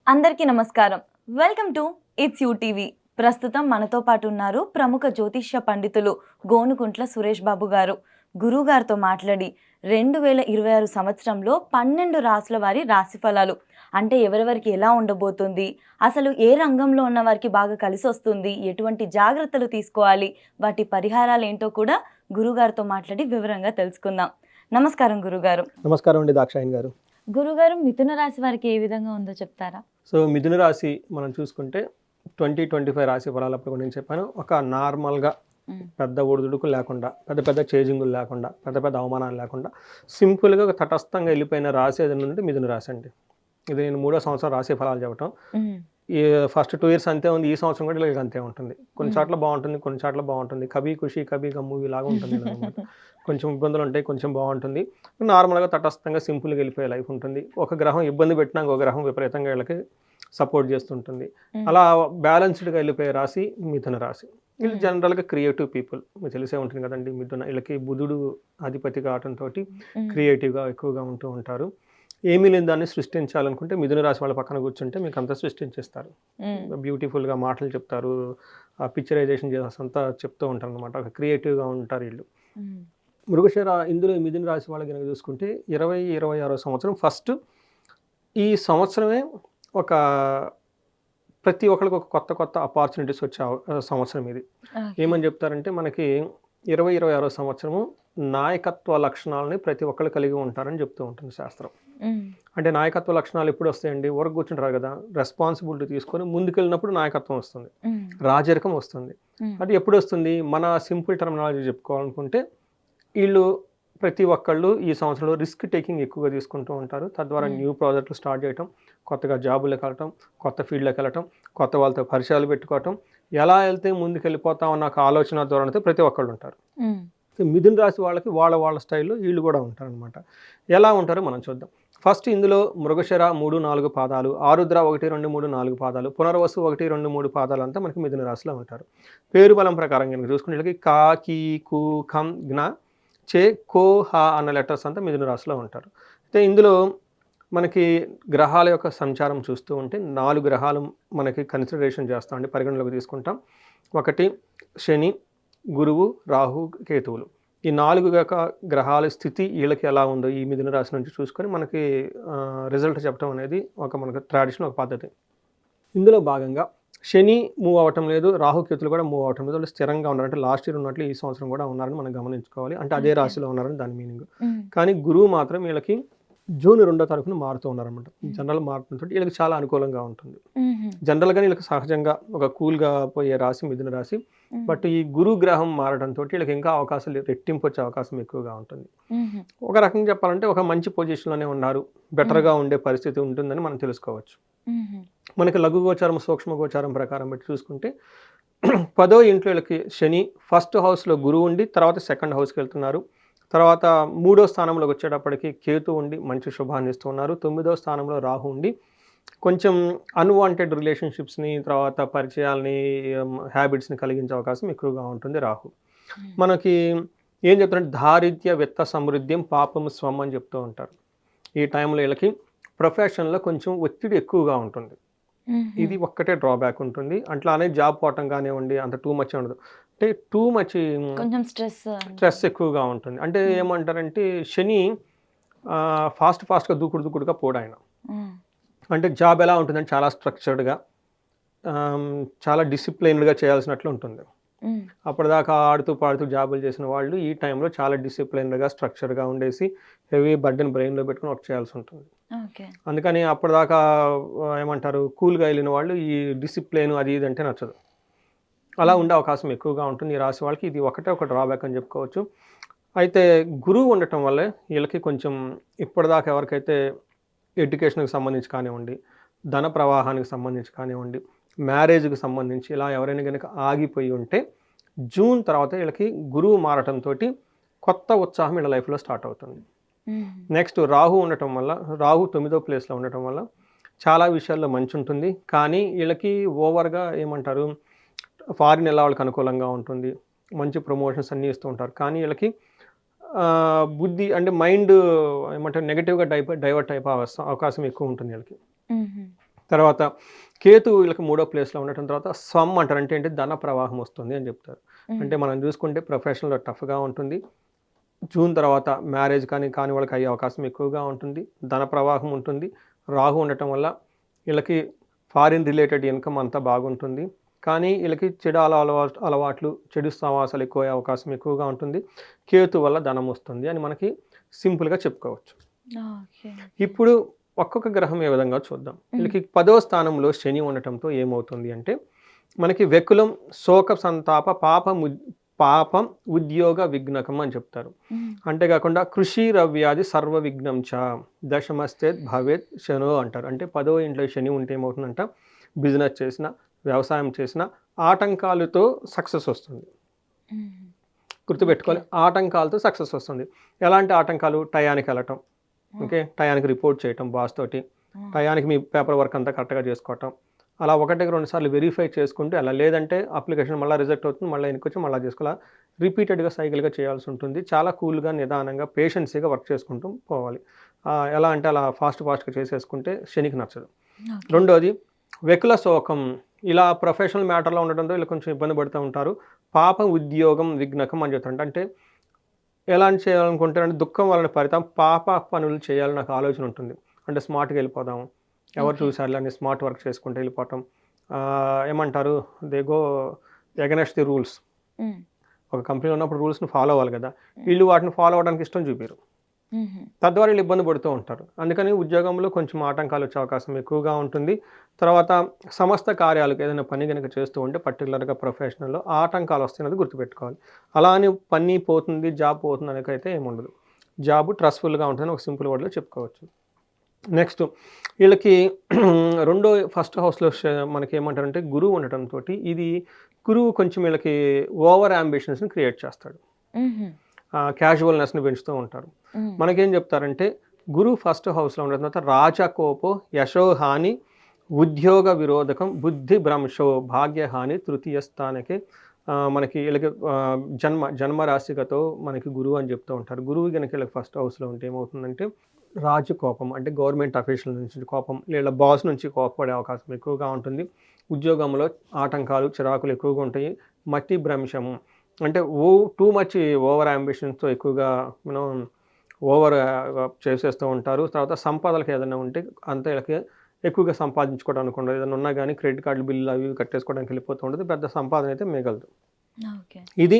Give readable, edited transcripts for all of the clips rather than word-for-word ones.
అందరికీ నమస్కారం. Welcome to it's you TV. ప్రస్తుతం మనతో పాటు ఉన్నారు ప్రముఖ జ్యోతిష్య పండితులు గోనుకుంట్ల సురేష్ బాబు గారు. గురువుగారితో మాట్లాడి 2026 సంవత్సరంలో 12 రాసుల వారి రాశి ఫలాలు అంటే ఎవరెవరికి ఎలా ఉండబోతుంది, అసలు ఏ రంగంలో ఉన్న వారికి బాగా కలిసి వస్తుంది, ఎటువంటి జాగ్రత్తలు తీసుకోవాలి, వాటి పరిహారాలు ఏంటో కూడా గురువుగారితో మాట్లాడి వివరంగా తెలుసుకుందాం. నమస్కారం గురుగారు. నమస్కారం అండి దాక్షాయణి గారు. గురుగారు, మిథున రాశి వారికి ఏ విధంగా ఉందో చెప్తారా? సో మిథున రాశి మనం చూసుకుంటే 2025 రాశి ఫలాలప్పుడు నేను చెప్పాను, ఒక నార్మల్గా పెద్ద ఒడిదుడుకులు లేకుండా, పెద్ద పెద్ద చేజింగులు లేకుండా, పెద్ద పెద్ద అవమానాలు లేకుండా సింపుల్గా ఒక తటస్థంగా వెళ్ళిపోయిన రాశి ఏదైనా ఉంటే మిథున రాశి అండి. ఇది నేను 3వ సంవత్సరం రాశి ఫలాలు చెప్పటం. ఈ ఫస్ట్ 2 ఇయర్స్ అంతే ఉంది, ఈ సంవత్సరం కూడా ఇలా అంతే ఉంటుంది. కొన్ని చోట్ల బాగుంటుంది, కొన్ని చోట్ల బాగుంటుంది. కభీ ఖుషి కభీ గమ్ మూవీ లాగా ఉంటుంది అనమాట. కొంచెం ఇబ్బందులు ఉంటాయి, కొంచెం బాగుంటుంది. నార్మల్గా తటస్థంగా సింపుల్గా వెళ్ళిపోయే లైఫ్ ఉంటుంది. ఒక గ్రహం ఇబ్బంది పెట్టినా ఇంకో గ్రహం విపరీతంగా వీళ్ళకి సపోర్ట్ చేస్తుంటుంది. అలా బ్యాలెన్స్డ్గా వెళ్ళిపోయే రాశి మిథున రాశి. వీళ్ళు జనరల్గా క్రియేటివ్ పీపుల్, మీకు తెలిసే ఉంటుంది కదండి. మిథున వీళ్ళకి బుధుడు అధిపతి కావడంతో క్రియేటివ్గా ఎక్కువగా ఉంటూ ఉంటారు. ఏమీ లేని దాన్ని సృష్టించాలనుకుంటే మిథున రాశి వాళ్ళ పక్కన కూర్చుంటే మీకు అంతా సృష్టించేస్తారు. బ్యూటిఫుల్గా మాటలు చెప్తారు, పిక్చరైజేషన్ చేసి అంతా చెప్తూ ఉంటారు అనమాట. ఒక క్రియేటివ్గా ఉంటారు వీళ్ళు. మృగశిర ఇందులో మిథున రాశి వాళ్ళకి కనుక చూసుకుంటే 2026 సంవత్సరం ఫస్ట్ ఈ సంవత్సరమే ఒక ప్రతి ఒక్కరికి ఒక కొత్త కొత్త ఆపర్చునిటీస్ వచ్చే సంవత్సరం ఇది. ఏమని చెప్తారంటే మనకి 2026 సంవత్సరము నాయకత్వ లక్షణాలని ప్రతి ఒక్కరు కలిగి ఉంటారని చెప్తూ ఉంటుంది శాస్త్రం. అంటే నాయకత్వ లక్షణాలు ఎప్పుడు వస్తాయండి? ఊరకు కూర్చుంటారు కదా, రెస్పాన్సిబిలిటీ తీసుకొని ముందుకెళ్ళినప్పుడు నాయకత్వం వస్తుంది, రాజరికం వస్తుంది. అది ఎప్పుడు వస్తుంది? మన సింపుల్ టర్మినాలజీ చెప్పుకోవాలనుకుంటే వీళ్ళు ప్రతి ఒక్కళ్ళు ఈ సంవత్సరంలో రిస్క్ టేకింగ్ ఎక్కువగా తీసుకుంటూ ఉంటారు. తద్వారా న్యూ ప్రాజెక్టులు స్టార్ట్ చేయటం, కొత్తగా జాబులకు వెళ్ళటం, కొత్త ఫీల్డ్లోకి వెళ్ళటం, కొత్త వాళ్ళతో పరిచయాలు పెట్టుకోవటం, ఎలా వెళ్తే ముందుకు వెళ్ళిపోతామన్న ఒక ఆలోచన ధోరణితో ప్రతి ఒక్కళ్ళు ఉంటారు. మిథున రాశి వాళ్ళకి వాళ్ళ వాళ్ళ స్టైల్లో వీళ్ళు కూడా ఉంటారు అనమాట. ఎలా ఉంటారో మనం చూద్దాం. ఫస్ట్ ఇందులో మృగశిర 3, 4 పాదాలు, ఆరుద్ర 1, 2, 3, 4 పాదాలు, పునర్వసు 1, 2, 3 పాదాలు అంతా మనకి మిథున రాశిలో ఉంటారు. పేరు బలం ప్రకారం కనుక చూసుకునే వీళ్ళకి కా, కీ, కు, ఖం, జ్ఞ, చే, కో, హ అన్న లెటర్స్ అంతా మిథున రాశిలో ఉంటారు. అయితే ఇందులో మనకి గ్రహాల యొక్క సంచారం చూస్తూ ఉంటే 4 గ్రహాలు మనకి కన్సిడరేషన్ చేస్తామండి, పరిగణలోకి తీసుకుంటాం. ఒకటి శని, గురువు, రాహు, కేతువులు. ఈ 4 గ్రహాల స్థితి వీళ్ళకి ఎలా ఉందో ఈ మిథున రాశి నుంచి చూసుకొని మనకి రిజల్ట్ చెప్పడం అనేది మనకు ట్రెడిషన్, ఒక పద్ధతి. ఇందులో భాగంగా శని మూవ్ అవ్వటం లేదు, రాహుకేతులు కూడా మూవ్ అవ్వటం లేదు. వాళ్ళు స్థిరంగా ఉన్నారు. అంటే లాస్ట్ ఇయర్ ఉన్నట్లు ఈ సంవత్సరం కూడా ఉన్నారని మనం గమనించుకోవాలి. అంటే అదే రాశిలో ఉన్నారని దాని మీనింగ్. కానీ గురువు మాత్రం వీళ్ళకి జూన్ 2వ తారీఖున మారుతూ ఉన్నారనమాట. జనరల్ మారుతుంటే వీళ్ళకి చాలా అనుకూలంగా ఉంటుంది. జనరల్గా వీళ్ళకి సహజంగా ఒక కూల్గా పోయే రాశి మిథున రాశి. బట్ ఈ గురు గ్రహం మారడంతో వీళ్ళకి ఇంకా అవకాశాలు రెట్టింపు వచ్చే అవకాశం ఎక్కువగా ఉంటుంది. ఒక రకంగా చెప్పాలంటే ఒక మంచి పొజిషన్లోనే ఉన్నారు, బెటర్గా ఉండే పరిస్థితి ఉంటుందని మనం తెలుసుకోవచ్చు. మనకి లఘు గోచారం, సూక్ష్మ గోచారం ప్రకారం బట్టి చూసుకుంటే 10వ ఇంట్లో వీళ్ళకి శని, ఫస్ట్ హౌస్లో గురువు ఉండి తర్వాత సెకండ్ హౌస్కి వెళ్తున్నారు. తర్వాత 3వ స్థానంలోకి వచ్చేటప్పటికి కేతు ఉండి మంచి శుభాన్ని ఇస్తున్నారు. 9వ స్థానంలో రాహు ఉండి కొంచెం అన్వాంటెడ్ రిలేషన్షిప్స్ని, తర్వాత పరిచయాల్ని, హ్యాబిట్స్ని కలిగించే అవకాశం ఎక్కువగా ఉంటుంది రాహు. మనకి ఏం చెప్తారంటే దారిద్ర్య విత్త సమృద్ధ్యం పాపం స్వం అని చెప్తూ ఉంటారు. ఈ టైంలో వీళ్ళకి ప్రొఫెషన్లో కొంచెం ఒత్తిడి ఎక్కువగా ఉంటుంది. ఇది ఒక్కటే డ్రాబ్యాక్ ఉంటుంది. అట్లానే జాబ్ పోవటం కానివ్వండి, అంత టూ మచ్ ఉండదు. అంటే టూ మచ్ కొంచెం స్ట్రెస్ ఎక్కువగా ఉంటుంది. అంటే ఏమంటారంటే శని ఫాస్ట్గా దూకుడుగా పోడు ఆయన. అంటే జాబ్ ఎలా ఉంటుందంటే చాలా స్ట్రక్చర్డ్గా, చాలా డిసిప్లైన్డ్గా చేయాల్సినట్లు ఉంటుంది. అప్పటిదాకా ఆడుతూ పాడుతూ జాబులు చేసిన వాళ్ళు ఈ టైంలో చాలా డిసిప్లైన్డ్గా, స్ట్రక్చర్గా ఉండేసి హెవీ బర్డెన్ బ్రెయిన్లో పెట్టుకుని వర్క్ చేయాల్సి ఉంటుంది. అందుకని అప్పటిదాకా ఏమంటారు కూల్గా వెళ్ళిన వాళ్ళు ఈ డిసిప్లైన్ అది ఇది అంటే నచ్చదు. అలా ఉండే అవకాశం ఎక్కువగా ఉంటుంది ఈ రాశి వాళ్ళకి. ఇది ఒకటే ఒక డ్రాబ్యాక్ అని చెప్పుకోవచ్చు. అయితే గురువు ఉండటం వల్లే వీళ్ళకి కొంచెం ఇప్పటిదాకా ఎవరికైతే ఎడ్యుకేషన్కి సంబంధించి కానివ్వండి, ధన ప్రవాహానికి సంబంధించి కానివ్వండి, మ్యారేజ్కి సంబంధించి ఇలా ఎవరైనా కనుక ఆగిపోయి ఉంటే జూన్ తర్వాత వీళ్ళకి గురువు మారటంతో కొత్త ఉత్సాహం వీళ్ళ లైఫ్లో స్టార్ట్ అవుతుంది. నెక్స్ట్ రాహు ఉండటం వల్ల, రాహు 9వ ప్లేస్లో ఉండటం వల్ల చాలా విషయాల్లో మంచి ఉంటుంది. కానీ వీళ్ళకి ఓవర్గా ఏమంటారు ఫారిన్ వెళ్ళే వాళ్ళకి అనుకూలంగా ఉంటుంది, మంచి ప్రమోషన్స్ అన్నీ ఇస్తూ ఉంటారు. కానీ వీళ్ళకి బుద్ధి అంటే మైండ్ ఏమంటారు నెగిటివ్గా డైవర్ట్ అయిపోయే అవకాశం ఎక్కువ ఉంటుంది వీళ్ళకి. తర్వాత కేతు వీళ్ళకి 3వ ప్లేస్లో ఉండటం తర్వాత స్వం అంటారు. అంటే ఏంటి, ధన ప్రవాహం వస్తుంది అని చెప్తారు. అంటే మనం చూసుకుంటే ప్రొఫెషనల్‌లో టఫ్‌గా ఉంటుంది. జూన్ తర్వాత మ్యారేజ్ కాని వాళ్ళకి అయ్యే అవకాశం ఎక్కువగా ఉంటుంది. ధన ప్రవాహం ఉంటుంది. రాహు ఉండటం వల్ల వీళ్ళకి ఫారిన్ రిలేటెడ్ ఇన్కమ్ అంతా బాగుంటుంది. కానీ వీళ్ళకి చెడు అలవాట్లు, చెడు సహవాసాలు ఎక్కువయ్యే అవకాశం ఎక్కువగా ఉంటుంది. కేతు వల్ల ధనం వస్తుంది అని మనకి సింపుల్‌గా చెప్పుకోవచ్చు. ఓకే. ఇప్పుడు ఒక్కొక్క గ్రహం ఏ విధంగా చూద్దాం. వీళ్ళకి 10వ స్థానంలో శని ఉండటంతో ఏమవుతుంది అంటే, మనకి వెకులం, శోక సంతాప, పాపం, ఉద్యోగ విఘ్నకం అని చెప్తారు. అంతేకాకుండా కృషి రవ్యాది సర్వ విఘ్నం చ దశమస్తేత్ భవేత్ శనో అంటారు. అంటే 10వ ఇంట్లో శని ఉంటే ఏమవుతుందంట, బిజినెస్ చేసిన, వ్యవసాయం చేసిన ఆటంకాలతో సక్సెస్ వస్తుంది. గుర్తుపెట్టుకోవాలి, ఆటంకాలతో సక్సెస్ వస్తుంది. ఎలాంటి ఆటంకాలు? టయానికి వెళ్ళటం, ఓకే, టయానికి రిపోర్ట్ చేయటం బాస్ తోటి, టయానికి మీ పేపర్ వర్క్ అంతా కరెక్ట్గా చేసుకోవటం, అలా 1-2 సార్లు వెరిఫై చేసుకుంటూ అలా, లేదంటే అప్లికేషన్ మళ్ళీ రిజెక్ట్ అవుతుంది, మళ్ళీ వెనక్కి మళ్ళీ చేసుకోవాలి, రిపీటెడ్గా సైకిల్గా చేయాల్సి ఉంటుంది. చాలా కూల్గా, నిదానంగా, పేషెన్సీగా వర్క్ చేసుకుంటూ పోవాలి. ఎలా అంటే అలా ఫాస్ట్గా చేసేసుకుంటే శనికి నచ్చదు. రెండోది వెకుల శోకం. ఇలా ప్రొఫెషనల్ మ్యాటర్లో ఉండడంతో ఇలా కొంచెం ఇబ్బంది పడుతూ ఉంటారు. పాపం, ఉద్యోగం విఘ్నకం అని చెప్తారు. అంటే ఎలాంటి చేయాలనుకుంటారంటే దుఃఖం వలన ఫలితం పాప పనులు చేయాలని నాకు ఆలోచన ఉంటుంది. అంటే స్మార్ట్గా వెళ్ళిపోదాం, ఎవరు చూసారు అని స్మార్ట్ వర్క్ చేసుకుంటూ వెళ్ళిపోవటం. ఏమంటారు, they go against the rules. ఒక కంపెనీలో ఉన్నప్పుడు రూల్స్ని ఫాలో అవ్వాలి కదా, వీళ్ళు వాటిని ఫాలో అవ్వడానికి ఇష్టం చూపారు. తద్వారా వీళ్ళు ఇబ్బంది పడుతూ ఉంటారు. అందుకని ఉద్యోగంలో కొంచెం ఆటంకాలు వచ్చే అవకాశం ఎక్కువగా ఉంటుంది. తర్వాత సమస్త కార్యాలకు ఏదైనా పని కనుక చేస్తూ ఉంటే పర్టికులర్గా ప్రొఫెషనల్లో ఆటంకాలు వస్తాయన్నది గుర్తుపెట్టుకోవాలి. అలా అని పని పోతుంది, జాబ్ పోతుంది అనేకైతే ఏముండదు. జాబ్ ట్రస్ట్ఫుల్గా ఉంటుందని ఒక సింపుల్ వర్డ్లో చెప్పుకోవచ్చు. నెక్స్ట్ వీళ్ళకి ఫస్ట్ హౌస్లో మనకి ఏమంటారంటే గురువు ఉండటంతో, ఇది గురువు కొంచెం వీళ్ళకి ఓవర్ అంబిషన్స్ని క్రియేట్ చేస్తాడు. క్యాజువల్నెస్ని పెంచుతూ ఉంటారు. మనకేం చెప్తారంటే, గురువు ఫస్ట్ హౌస్లో ఉండడం తర్వాత రాజకోపో, యశోహాని, ఉద్యోగ విరోధకం, బుద్ధి భ్రంశో, భాగ్యహాని, తృతీయ స్థానకి మనకి వీళ్ళకి జన్మరాశిగతో మనకి గురువు అని చెప్తూ ఉంటారు. గురువు కనుక వీళ్ళకి ఫస్ట్ హౌస్లో ఉంటే ఏమవుతుందంటే, రాజు కోపం, అంటే గవర్నమెంట్ అఫీషియల్ నుంచి కోపం, లేదా బాస్ నుంచి కోపపడే అవకాశం ఎక్కువగా ఉంటుంది. ఉద్యోగంలో ఆటంకాలు, చిరాకులు ఎక్కువగా ఉంటాయి. మతి భ్రంశము, అంటే టూ మచ్ ఓవర్ అంబిషన్స్తో ఎక్కువగా మనం ఓవర్ చేసేస్తూ ఉంటారు. తర్వాత సంపాదనలకు ఏదైనా ఉంటే అంతే వీళ్ళకి ఎక్కువగా సంపాదించుకోవడానికి ఉండదు. ఏదైనా ఉన్నా కానీ క్రెడిట్ కార్డు బిల్లు అవి కట్టేసుకోవడానికి వెళ్ళిపోతూ ఉంటుంది. పెద్ద సంపాదన అయితే మిగలదు. ఇది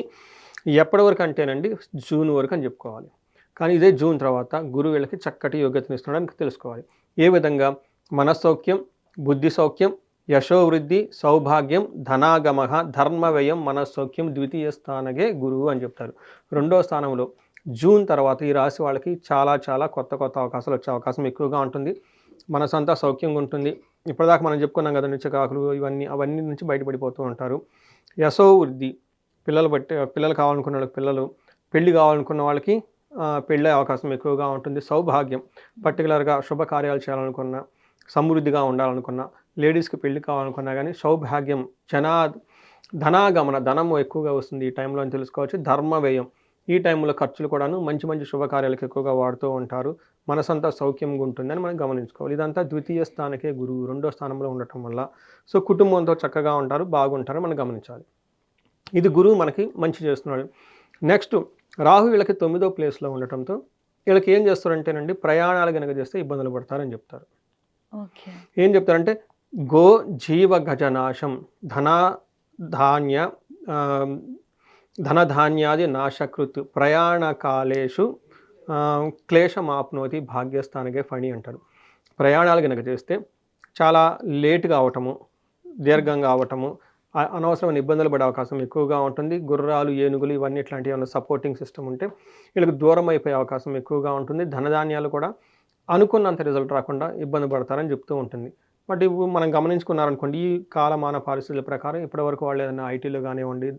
ఎప్పటి వరకు అంటేనండి, జూన్ వరకు అని చెప్పుకోవాలి. కానీ ఇదే జూన్ తర్వాత గురువు వీళ్ళకి చక్కటి యోగ్యతను ఇస్తున్నాడని తెలుసుకోవాలి. ఏ విధంగా? మనస్సౌఖ్యం, బుద్ధి సౌఖ్యం, యశోవృద్ధి, సౌభాగ్యం, ధనాగమ, ధర్మవ్యయం, మనస్సౌఖ్యం, ద్వితీయ స్థానగే గురువు అని చెప్తారు. 2వ స్థానంలో జూన్ తర్వాత ఈ రాశి వాళ్ళకి చాలా చాలా కొత్త అవకాశాలు వచ్చే అవకాశం ఎక్కువగా ఉంటుంది. మనసంతా సౌఖ్యంగా ఉంటుంది. ఇప్పటిదాకా మనం చెప్పుకున్నాం కదా, నిత్యకాకులు అవన్నీ నుంచి బయటపడిపోతూ ఉంటారు. యశోవృద్ధి, పిల్లలు కావాలనుకున్న వాళ్ళకి పిల్లలు, పెళ్లి కావాలనుకున్న వాళ్ళకి పెళ్ళే అవకాశం ఎక్కువగా ఉంటుంది. సౌభాగ్యం, పర్టికులర్గా శుభకార్యాలు చేయాలనుకున్న, సమృద్ధిగా ఉండాలనుకున్న, లేడీస్కి పెళ్లి కావాలనుకున్నా కానీ సౌభాగ్యం, ధనాగమన, ధనము ఎక్కువగా వస్తుంది ఈ టైంలో అని తెలుసుకోవచ్చు. ధర్మవ్యయం, ఈ టైంలో ఖర్చులు కూడాను మంచి శుభకార్యాలకు ఎక్కువగా వాడుతూ ఉంటారు. మనసంతా సౌఖ్యంగా ఉంటుందని మనం గమనించుకోవాలి. ఇదంతా ద్వితీయ స్థానకే గురువు 2వ స్థానంలో ఉండటం వల్ల సో కుటుంబంతో చక్కగా ఉంటారు, బాగుంటారు మనం గమనించాలి. ఇది గురువు మనకి మంచి చేస్తున్నాడు. నెక్స్ట్ రాహు వీళ్ళకి 9వ ప్లేస్లో ఉండటంతో వీళ్ళకి ఏం చేస్తారంటేనండి, ప్రయాణాలు కనుక చేస్తే ఇబ్బందులు పడతారని చెప్తారు. ఏం చెప్తారంటే, గో జీవ గజనాశం, ధనధాన్యాది నాశకృత్, ప్రయాణ కాలేషు క్లేశమాప్నోతి, భాగ్యస్థానకే ఫణి అంటారు. ప్రయాణాలు కనుక చేస్తే చాలా లేటుగా అవటము, దీర్ఘంగా అవటము, అనవసరమైన ఇబ్బందులు పడే అవకాశం ఎక్కువగా ఉంటుంది. గుర్రాలు, ఏనుగులు ఇవన్నీ ఇట్లాంటివి ఏమైనా సపోర్టింగ్ సిస్టమ్ ఉంటే వీళ్ళకి దూరం అయిపోయే అవకాశం ఎక్కువగా ఉంటుంది. ధనధాన్యాలు కూడా అనుకున్నంత రిజల్ట్ రాకుండా ఇబ్బంది పడతారని చెప్తూ ఉంటుంది. బట్ ఇవి మనం గమనించుకున్నారనుకోండి, ఈ కాలమాన పరిస్థితుల ప్రకారం ఇప్పటివరకు వాళ్ళు ఏదైనా ఐటీలో కానివ్వండి,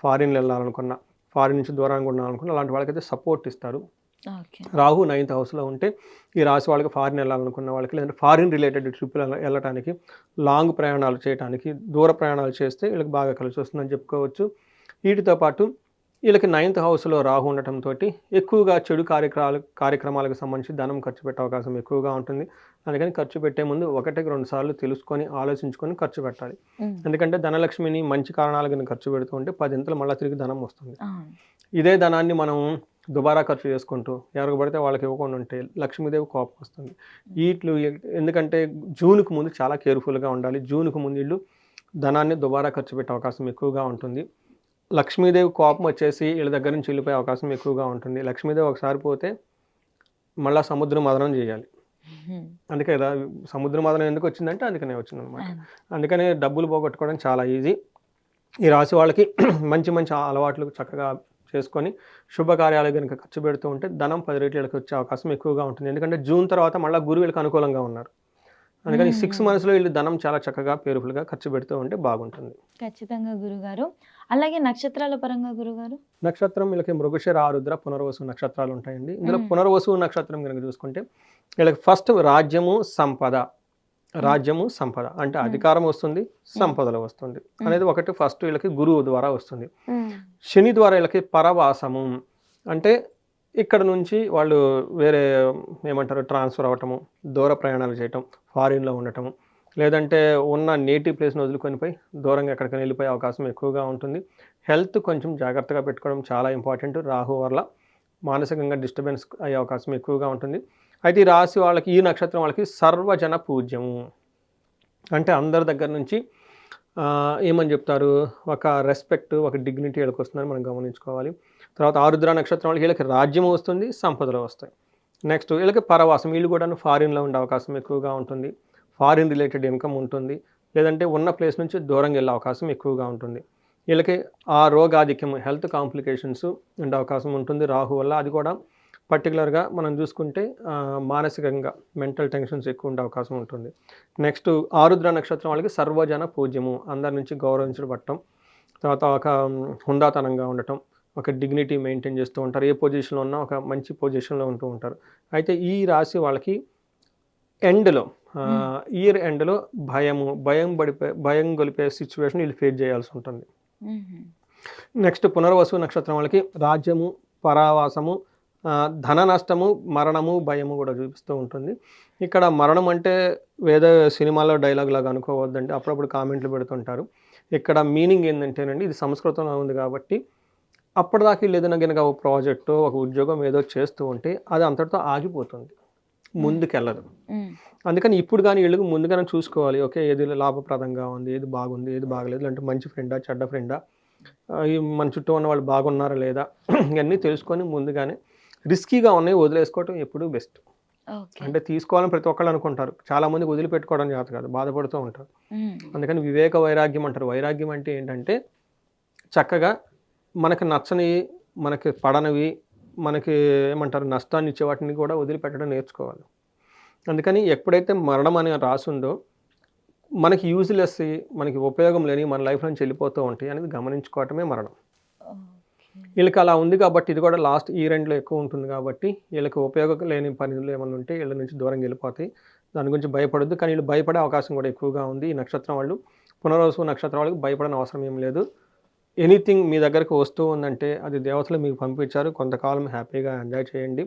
ఫారిన్లో వెళ్ళాలనుకున్నా, ఫారిన్ నుంచి దూరంగా ఉండాలనుకున్నా అలాంటి వాళ్ళకైతే సపోర్ట్ ఇస్తారు. రాహు 9th హౌస్లో ఉంటే ఈ రాశి వాళ్ళకి ఫారిన్ వెళ్ళాలనుకున్న వాళ్ళకి, లేదంటే ఫారిన్ రిలేటెడ్ ట్రిప్లు వెళ్ళటానికి, లాంగ్ ప్రయాణాలు చేయడానికి, దూర ప్రయాణాలు చేస్తే వీళ్ళకి బాగా కలిసి వస్తుందని చెప్పుకోవచ్చు. వీటితో పాటు వీళ్ళకి 9th హౌస్లో రాహు ఉండటంతో ఎక్కువగా చెడు కార్యక్రమాలకు సంబంధించి ధనం ఖర్చు పెట్టే అవకాశం ఎక్కువగా ఉంటుంది. అందుకని ఖర్చు పెట్టే ముందు 1-2 సార్లు తెలుసుకొని ఆలోచించుకొని ఖర్చు పెట్టాలి. ఎందుకంటే ధనలక్ష్మిని మంచి కారణాలు కనుక ఖర్చు పెడుతూ ఉంటే 10 ఇంతలు మళ్ళీ తిరిగి ధనం వస్తుంది. ఇదే ధనాన్ని మనం దుబారా ఖర్చు చేసుకుంటూ ఎవరికి పడితే వాళ్ళకి ఇవ్వకుండా ఉంటే లక్ష్మీదేవి కోపం వస్తుంది. వీళ్ళు ఎందుకంటే జూన్కు ముందు చాలా కేర్ఫుల్గా ఉండాలి. జూన్కు ముందు వీళ్ళు ధనాన్ని దుబారా ఖర్చు పెట్టే అవకాశం ఎక్కువగా ఉంటుంది. లక్ష్మీదేవి కోపం వచ్చేసి వీళ్ళ దగ్గర నుంచి వెళ్ళిపోయే అవకాశం ఎక్కువగా ఉంటుంది. లక్ష్మీదేవి ఒకసారి పోతే మళ్ళీ సముద్ర మదనం చేయాలి. అందుకే కదా సముద్ర మదనం ఎందుకు వచ్చిందంటే అందుకనే వచ్చిందనమాట. అందుకనే డబ్బులు పోగొట్టుకోవడం చాలా ఈజీ. ఈ రాశి వాళ్ళకి మంచి మంచి అలవాట్లు చక్కగా చేసుకొని శుభకార్యాలు కనుక ఖర్చు పెడుతూ ఉంటే ధనం 10 రెట్లు వీళ్ళకి వచ్చే అవకాశం ఎక్కువగా ఉంటుంది. ఎందుకంటే జూన్ తర్వాత మళ్ళీ గురువు వీళ్ళకి అనుకూలంగా ఉన్నారు. అందుకని 6 మంత్స్లో వీళ్ళు ధనం చాలా చక్కగా పేరుఫుల్గా ఖర్చు పెడుతూ ఉంటే బాగుంటుంది. ఖచ్చితంగా గురుగారు. అలాగే నక్షత్రాల పరంగా గురుగారు, నక్షత్రం వీళ్ళకి మృగశిర, ఆరుద్ర, పునర్వసు నక్షత్రాలు ఉంటాయండి. ఇందులో పునర్వసు నక్షత్రం కనుక చూసుకుంటే వీళ్ళకి ఫస్ట్ రాజ్యము సంపద అంటే అధికారం వస్తుంది, సంపదలు వస్తుంది అనేది ఒకటి ఫస్ట్ వీళ్ళకి గురువు ద్వారా వస్తుంది. శని ద్వారా వీళ్ళకి పరవాసము అంటే ఇక్కడ నుంచి వాళ్ళు వేరే ఏమంటారు ట్రాన్స్ఫర్ అవ్వటము, దూర ప్రయాణాలు చేయటం, ఫారిన్లో ఉండటము, లేదంటే ఉన్న నేటివ్ ప్లేస్ని వదులుకొనిపోయి దూరంగా ఎక్కడికైనా వెళ్ళిపోయే అవకాశం ఎక్కువగా ఉంటుంది. హెల్త్ కొంచెం జాగ్రత్తగా పెట్టుకోవడం చాలా ఇంపార్టెంట్. రాహు వల్ల మానసికంగా డిస్టర్బెన్స్ అయ్యే అవకాశం ఎక్కువగా ఉంటుంది. అయితే ఈ రాశి వాళ్ళకి, ఈ నక్షత్రం వాళ్ళకి సర్వజన పూజ్యము అంటే అందరి దగ్గర నుంచి ఏమని చెప్తారు, ఒక రెస్పెక్ట్, ఒక డిగ్నిటీ వీళ్ళకి వస్తుందని మనం గమనించుకోవాలి. తర్వాత ఆరుద్ర నక్షత్రం వాళ్ళకి వీళ్ళకి రాజ్యం వస్తుంది, సంపదలు వస్తాయి. నెక్స్ట్ వీళ్ళకి పరవాసం, వీళ్ళు కూడా ఫారిన్లో ఉండే అవకాశం ఎక్కువగా ఉంటుంది. ఫారిన్ రిలేటెడ్ ఇన్కమ్ ఉంటుంది, లేదంటే ఉన్న ప్లేస్ నుంచి దూరంగా వెళ్ళే అవకాశం ఎక్కువగా ఉంటుంది. వీళ్ళకి ఆ రోగాధిక్యం, హెల్త్ కాంప్లికేషన్స్ ఉండే అవకాశం ఉంటుంది రాహు వల్ల. అది కూడా పర్టికులర్గా మనం చూసుకుంటే మానసికంగా మెంటల్ టెన్షన్స్ ఎక్కువ ఉండే అవకాశం ఉంటుంది. నెక్స్ట్ ఆరుద్ర నక్షత్రం వాళ్ళకి సర్వజన పూజ్యము, అందరి నుంచి గౌరవించబడటం, తర్వాత ఒక హుందాతనంగా ఉండటం, ఒక డిగ్నిటీ మెయింటైన్ చేస్తూ ఉంటారు. ఏ పొజిషన్లో ఉన్నా ఒక మంచి పొజిషన్లో ఉంటూ ఉంటారు. అయితే ఈ రాశి వాళ్ళకి ఎండ్లో ఇయర్ ఎండ్లో భయం గొలిపే సిచ్యువేషన్ వీళ్ళు ఫేస్ చేయాల్సి ఉంటుంది. నెక్స్ట్ పునర్వసు నక్షత్రం వాళ్ళకి రాజ్యము, పరావాసము, ధన నష్టము, మరణము, భయము కూడా చూపిస్తూ ఉంటుంది. ఇక్కడ మరణం అంటే వేరే సినిమాలో డైలాగ్ లాగా అనుకోవద్దండి, అప్పుడప్పుడు కామెంట్లు పెడుతుంటారు. ఇక్కడ మీనింగ్ ఏంటంటేనండి, ఇది సంస్కృతంలో ఉంది కాబట్టి అప్పటిదాకా వీళ్ళు ఏదైనా కనుక ఒక ప్రాజెక్టు, ఒక ఉద్యోగం ఏదో చేస్తూ ఉంటే అది అంతటితో ఆగిపోతుంది, ముందుకెళ్ళదు. అందుకని ఇప్పుడు కానీ వీళ్ళకి ముందుగానే చూసుకోవాలి. ఓకే, ఏది లాభప్రదంగా ఉంది, ఏది బాగుంది, ఏది బాగలేదు, అంటే మంచి ఫ్రెండా, చెడ్డ ఫ్రెండా, మన చుట్టూ ఉన్న వాళ్ళు బాగున్నారా లేదా, ఇవన్నీ తెలుసుకొని ముందుగానే రిస్కీగా ఉన్నాయి వదిలేసుకోవటం ఎప్పుడూ బెస్ట్. అంటే తీసుకోవాలని ప్రతి ఒక్కళ్ళు అనుకుంటారు, చాలామందికి వదిలిపెట్టుకోవడం చేత కాదు, బాధపడుతూ ఉంటారు. అందుకని వివేక వైరాగ్యం అంటారు. వైరాగ్యం అంటే ఏంటంటే చక్కగా మనకి నచ్చని, మనకి పడనివి, మనకి ఏమంటారు నష్టాన్ని ఇచ్చే వాటిని కూడా వదిలిపెట్టడం నేర్చుకోవాలి. అందుకని ఎప్పుడైతే మరణం అని రాసుందో మనకి యూజ్లెస్, మనకి ఉపయోగం లేని మన లైఫ్ నుంచి వెళ్ళిపోతూ ఉంటాయి అనేది గమనించుకోవటమే మరణం. వీళ్ళకి అలా ఉంది కాబట్టి ఇది కూడా లాస్ట్ ఇయర్ ఎండ్లో ఎక్కువ ఉంటుంది కాబట్టి వీళ్ళకి ఉపయోగం లేని పనులు ఏమైనా ఉంటే వీళ్ళ నుంచి దూరంగా వెళ్ళిపోతాయి. దాని గురించి భయపడొద్దు, కానీ వీళ్ళు భయపడే అవకాశం కూడా ఎక్కువగా ఉంది. ఈ నక్షత్రం వాళ్ళు, పునర్వసు నక్షత్రం వాళ్ళకి భయపడని అవసరం ఏం లేదు. ఎనీథింగ్ మీ దగ్గరకు వస్తూ ఉందంటే అది దేవతలు మీకు పంపించారు, కొంతకాలం హ్యాపీగా ఎంజాయ్ చేయండి.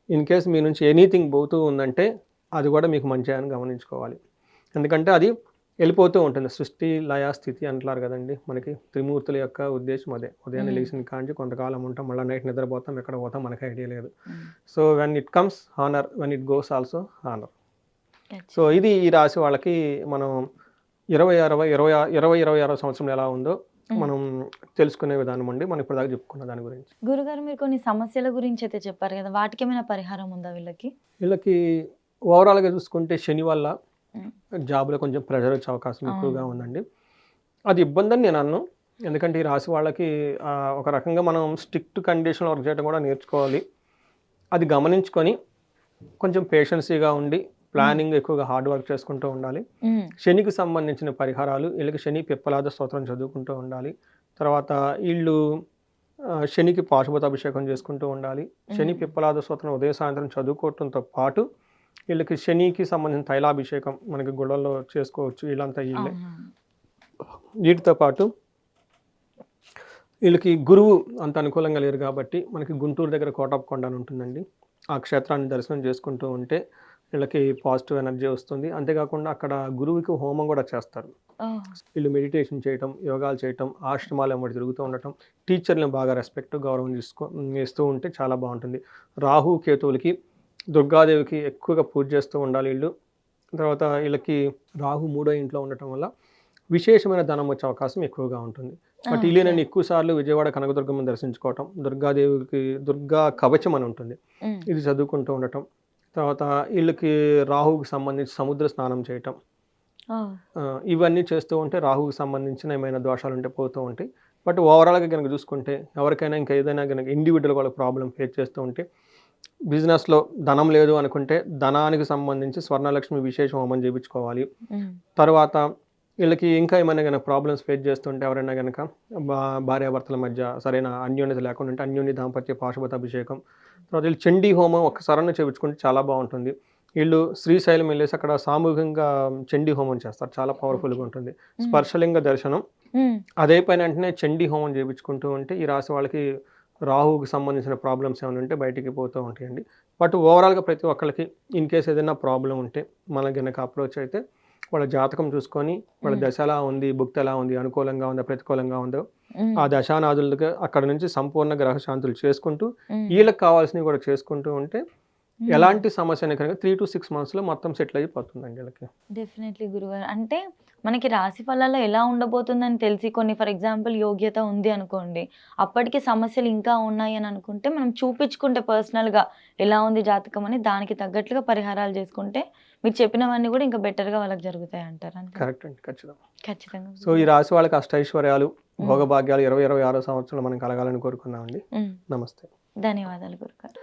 ఇన్ కేస్ మీ నుంచి ఎనీథింగ్ పోతూ ఉందంటే అది కూడా మీకు మంచి అని గమనించుకోవాలి. ఎందుకంటే అది వెళ్ళిపోతూ ఉంటుంది. సృష్టి లయ స్థితి అంటారు కదండి, మనకి త్రిమూర్తుల యొక్క ఉద్దేశం అదే. ఉదయాన్నే లేచిన కాంచి కొంతకాలం ఉంటాం, మళ్ళీ నైట్ నిద్రపోతాం, ఎక్కడ పోతాం మనకి ఐడియా లేదు. So when it comes honour, when it goes also honour. So ఇది ఈ రాశి వాళ్ళకి మనం 2026 సంవత్సరం ఎలా ఉందో మనం తెలుసుకునే విధానం అండి. మనం ఇప్పుడు దాకా చెప్పుకున్న దాని గురించి. గురుగారు, మీరు కొన్ని సమస్యల గురించి అయితే చెప్పారు కదా, వాటికి ఏమైనా పరిహారం ఉందా వీళ్ళకి ఓవరాల్గా చూసుకుంటే శని వల్ల జాబ్లో కొంచెం ప్రెషర్ వచ్చే అవకాశం ఎక్కువగా ఉందండి. అది ఇబ్బంది అని నేను అన్నాను, ఎందుకంటే ఈ రాశి వాళ్ళకి ఒక రకంగా మనం స్ట్రిక్ట్ కండిషన్ వర్క్ చేయడం కూడా నేర్చుకోవాలి. అది గమనించుకొని కొంచెం పేషెన్సీగా ఉండి ప్లానింగ్ ఎక్కువగా హార్డ్ వర్క్ చేసుకుంటూ ఉండాలి. శనికి సంబంధించిన పరిహారాలు, వీళ్ళకి శని పిప్పలాద స్తోత్రం చదువుకుంటూ ఉండాలి. తర్వాత వీళ్ళు శనికి పాశుపత అభిషేకం చేసుకుంటూ ఉండాలి. శని పిప్పలాద స్తోత్రం ఉదయ సాయంత్రం చదువుకోవడంతో పాటు వీళ్ళకి శనికి సంబంధించిన తైలాభిషేకం మనకి గుళ్ళల్లో చేసుకోవచ్చు. వీళ్ళంతా వీళ్ళే. వీటితో పాటు వీళ్ళకి గురువు అంత అనుకూలంగా లేరు కాబట్టి మనకి గుంటూరు దగ్గర కోటప్పకొండ అని ఉంటుందండి, ఆ క్షేత్రాన్ని దర్శనం చేసుకుంటూ ఉంటే వీళ్ళకి పాజిటివ్ ఎనర్జీ వస్తుంది. అంతేకాకుండా అక్కడ గురువుకి హోమం కూడా చేస్తారు. వీళ్ళు మెడిటేషన్ చేయటం, యోగాలు చేయటం, ఆశ్రమాలు వెంబడి తిరుగుతూ ఉండటం, టీచర్లను బాగా రెస్పెక్ట్, గౌరవం ఇస్తూ ఉంటే చాలా బాగుంటుంది. రాహు కేతువులకి, దుర్గాదేవికి ఎక్కువగా పూజ చేస్తూ ఉండాలి వీళ్ళు. తర్వాత వీళ్ళకి రాహు 3వ ఇంట్లో ఉండటం వల్ల విశేషమైన ధనం వచ్చే అవకాశం ఎక్కువగా ఉంటుంది. బట్ వీళ్ళు నేను ఎక్కువ సార్లు విజయవాడ కనకదుర్గమ్మని దర్శించుకోవటం, దుర్గాదేవికి దుర్గా కవచం అని ఉంటుంది, ఇది చదువుకుంటూ ఉండటం. తర్వాత వీళ్ళకి రాహువుకి సంబంధించి సముద్ర స్నానం చేయటం, ఇవన్నీ చేస్తూ ఉంటే రాహువుకి సంబంధించిన ఏమైనా దోషాలు ఉంటే పోతూ ఉంటాయి. బట్ ఓవరాల్గా కనుక చూసుకుంటే ఎవరికైనా ఇంకా ఏదైనా కనుక ఇండివిజువల్ వాళ్ళకి ప్రాబ్లం ఫేస్ చేస్తూ ఉంటే, బిజినెస్లో ధనం లేదు అనుకుంటే ధనానికి సంబంధించి స్వర్ణలక్ష్మి విశేష హోమం చేయించుకోవాలి. తర్వాత వీళ్ళకి ఇంకా ఏమైనా కనుక ప్రాబ్లమ్స్ ఫేస్ చేస్తుంటే, ఎవరైనా కనుక భార్యాభర్తల మధ్య సరైన అన్యోన్యత లేకుండా ఉంటే అన్యోన్య దాంపత్య పాశుపత అభిషేకం, తర్వాత వీళ్ళు చండీ హోమం ఒక్కసారన్నా చేయించుకుంటే చాలా బాగుంటుంది. వీళ్ళు శ్రీశైలం వెళ్ళేసి అక్కడ సామూహికంగా చండీ హోమం చేస్తారు, చాలా పవర్ఫుల్గా ఉంటుంది. స్పర్శలింగ దర్శనం అదే పైన వెంటనే చండీ హోమం చేయించుకుంటూ ఉంటే ఈ రాశి వాళ్ళకి రాహువుకి సంబంధించిన ప్రాబ్లమ్స్ ఏమైనా ఉంటే బయటికి పోతూ ఉంటాయండి. బట్ ఓవరాల్గా ప్రతి ఒక్కరికి ఇన్ కేస్ ఏదైనా ప్రాబ్లం ఉంటే మన కనుక అప్రోచ్ అయితే వాళ్ళ జాతకం చూసుకొని వాళ్ళ దశ ఎలా ఉంది, భుక్తి ఎలా ఉంది, అనుకూలంగా ఉందా, ప్రతికూలంగా ఉందో ఆ దశానాదులకు అక్కడ నుంచి సంపూర్ణ గ్రహశాంతులు చేసుకుంటూ వీళ్ళకి కావాల్సినవి కూడా చేసుకుంటూ ఉంటే ఎలాంటి సమస్య కనుక 3 to 6 monthsలో మొత్తం సెటిల్ అయిపోతుందండి వీళ్ళకి. డెఫినెట్లీ గురుగారు. అంటే మనకి రాశి ఫలాల్లో ఎలా ఉండబోతుందని తెలిసి కొన్ని ఫర్ ఎగ్జాంపుల్ యోగ్యత ఉంది అనుకోండి, అప్పటికి సమస్యలు ఇంకా ఉన్నాయి అని అనుకుంటే మనం చూపించుకుంటే పర్సనల్గా ఎలా ఉంది జాతకం అని దానికి తగ్గట్లుగా పరిహారాలు చేసుకుంటే మీరు చెప్పినవన్నీ కూడా ఇంకా బెటర్గా వాళ్ళకి జరుగుతాయి అంటారు. కరెక్ట్ అండి, ఖచ్చితంగా. సో ఈ రాశి వాళ్ళకి అష్టైశ్వర్యాలు, భోగభాగ్యాలు 2026 సంవత్సరంలో మనం కలగాలని కోరుకున్నామండి. నమస్తే, ధన్యవాదాలు గురుగారు.